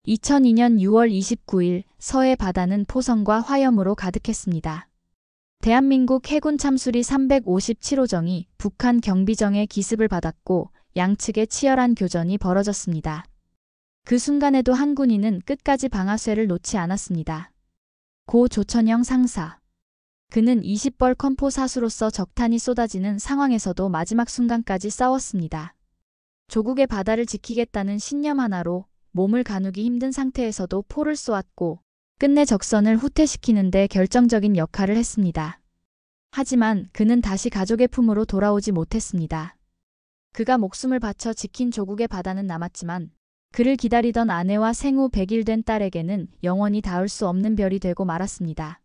2002년 6월 29일 서해 바다는 포성과 화염으로 가득했습니다. 대한민국 해군 참수리 357호정이 북한 경비정의 기습을 받았고 양측의 치열한 교전이 벌어졌습니다. 그 순간에도 한 군인은 끝까지 방아쇠를 놓지 않았습니다. 고 조천영 상사. 그는 20벌 컴포 사수로서 적탄이 쏟아지는 상황에서도 마지막 순간까지 싸웠습니다. 조국의 바다를 지키겠다는 신념 하나로 몸을 가누기 힘든 상태에서도 포를 쏘았고 끝내 적선을 후퇴시키는 데 결정적인 역할을 했습니다. 하지만 그는 다시 가족의 품으로 돌아오지 못했습니다. 그가 목숨을 바쳐 지킨 조국의 바다는 남았지만 그를 기다리던 아내와 생후 100일 된 딸에게는 영원히 닿을 수 없는 별이 되고 말았습니다.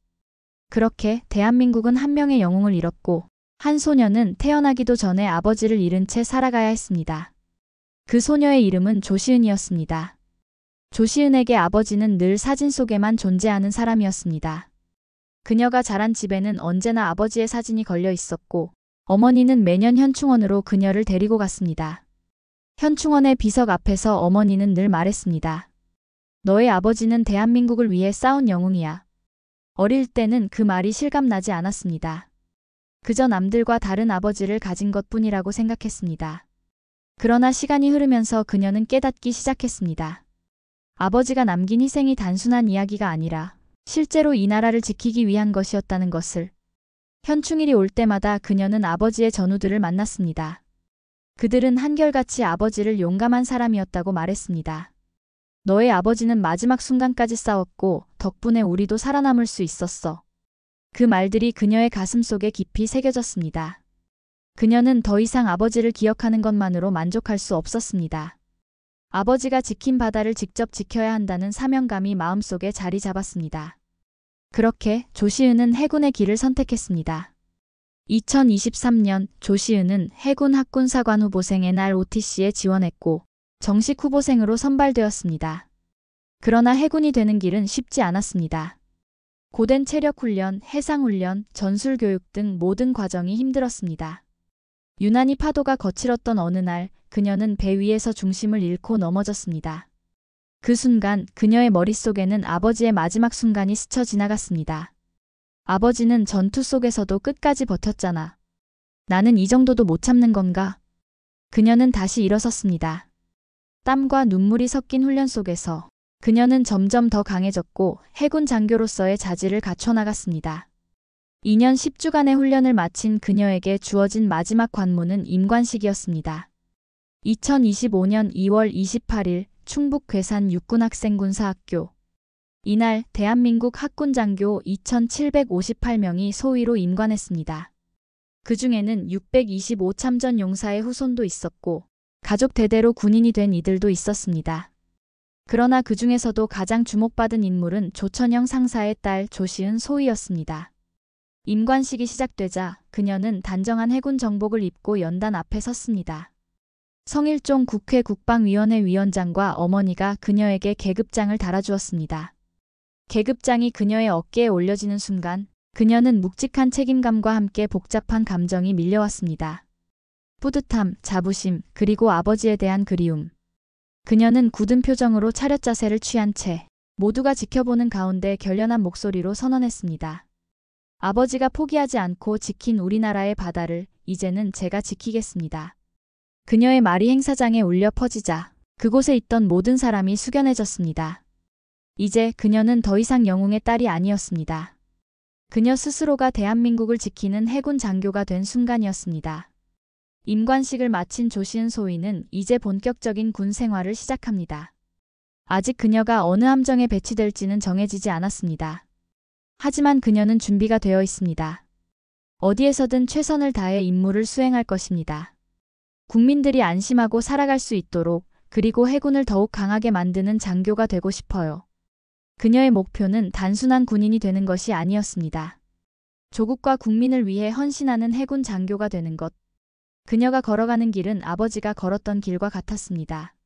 그렇게 대한민국은 한 명의 영웅을 잃었고 한 소녀는 태어나기도 전에 아버지를 잃은 채 살아가야 했습니다. 그 소녀의 이름은 조시은이었습니다. 조시은에게 아버지는 늘 사진 속에만 존재하는 사람이었습니다. 그녀가 자란 집에는 언제나 아버지의 사진이 걸려 있었고 어머니는 매년 현충원으로 그녀를 데리고 갔습니다. 현충원의 비석 앞에서 어머니는 늘 말했습니다. 너의 아버지는 대한민국을 위해 싸운 영웅이야. 어릴 때는 그 말이 실감나지 않았습니다. 그저 남들과 다른 아버지를 가진 것뿐이라고 생각했습니다. 그러나 시간이 흐르면서 그녀는 깨닫기 시작했습니다. 아버지가 남긴 희생이 단순한 이야기가 아니라 실제로 이 나라를 지키기 위한 것이었다는 것을. 현충일이 올 때마다 그녀는 아버지의 전우들을 만났습니다. 그들은 한결같이 아버지를 용감한 사람이었다고 말했습니다. 너의 아버지는 마지막 순간까지 싸웠고 덕분에 우리도 살아남을 수 있었어. 그 말들이 그녀의 가슴 속에 깊이 새겨졌습니다. 그녀는 더 이상 아버지를 기억하는 것만으로 만족할 수 없었습니다. 아버지가 지킨 바다를 직접 지켜야 한다는 사명감이 마음속에 자리 잡았습니다. 그렇게 조시은은 해군의 길을 선택했습니다. 2023년 조시은은 해군 학군사관 후보생의 날 OTC에 지원했고 정식 후보생으로 선발되었습니다. 그러나 해군이 되는 길은 쉽지 않았습니다. 고된 체력훈련, 해상훈련, 전술교육 등 모든 과정이 힘들었습니다. 유난히 파도가 거칠었던 어느 날 그녀는 배 위에서 중심을 잃고 넘어졌습니다. 그 순간 그녀의 머릿속에는 아버지의 마지막 순간이 스쳐 지나갔습니다. 아버지는 전투 속에서도 끝까지 버텼잖아. 나는 이 정도도 못 참는 건가? 그녀는 다시 일어섰습니다. 땀과 눈물이 섞인 훈련 속에서 그녀는 점점 더 강해졌고 해군 장교로서의 자질을 갖춰나갔습니다. 2년 10주간의 훈련을 마친 그녀에게 주어진 마지막 관문은 임관식이었습니다. 2025년 2월 28일 충북 괴산 육군학생군사학교. 이날 대한민국 학군장교 2758명이 소위로 임관했습니다. 그 중에는 625 참전 용사의 후손도 있었고 가족 대대로 군인이 된 이들도 있었습니다. 그러나 그 중에서도 가장 주목받은 인물은 조천영 상사의 딸 조시은 소위였습니다. 임관식이 시작되자 그녀는 단정한 해군 정복을 입고 연단 앞에 섰습니다. 성일종 국회 국방위원회 위원장과 어머니가 그녀에게 계급장을 달아주었습니다. 계급장이 그녀의 어깨에 올려지는 순간 그녀는 묵직한 책임감과 함께 복잡한 감정이 밀려왔습니다. 뿌듯함, 자부심, 그리고 아버지에 대한 그리움. 그녀는 굳은 표정으로 차렷 자세를 취한 채 모두가 지켜보는 가운데 결연한 목소리로 선언했습니다. 아버지가 포기하지 않고 지킨 우리나라의 바다를 이제는 제가 지키겠습니다. 그녀의 말이 행사장에 울려 퍼지자 그곳에 있던 모든 사람이 숙연해졌습니다. 이제 그녀는 더 이상 영웅의 딸이 아니었습니다. 그녀 스스로가 대한민국을 지키는 해군 장교가 된 순간이었습니다. 임관식을 마친 조시은 소위는 이제 본격적인 군 생활을 시작합니다. 아직 그녀가 어느 함정에 배치될지는 정해지지 않았습니다. 하지만 그녀는 준비가 되어 있습니다. 어디에서든 최선을 다해 임무를 수행할 것입니다. 국민들이 안심하고 살아갈 수 있도록 그리고 해군을 더욱 강하게 만드는 장교가 되고 싶어요. 그녀의 목표는 단순한 군인이 되는 것이 아니었습니다. 조국과 국민을 위해 헌신하는 해군 장교가 되는 것. 그녀가 걸어가는 길은 아버지가 걸었던 길과 같았습니다.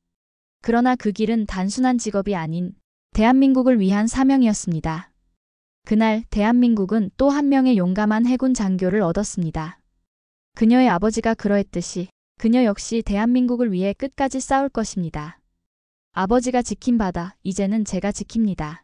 그러나 그 길은 단순한 직업이 아닌 대한민국을 위한 사명이었습니다. 그날 대한민국은 또 한 명의 용감한 해군 장교를 얻었습니다. 그녀의 아버지가 그러했듯이 그녀 역시 대한민국을 위해 끝까지 싸울 것입니다. 아버지가 지킨 바다, 이제는 제가 지킵니다.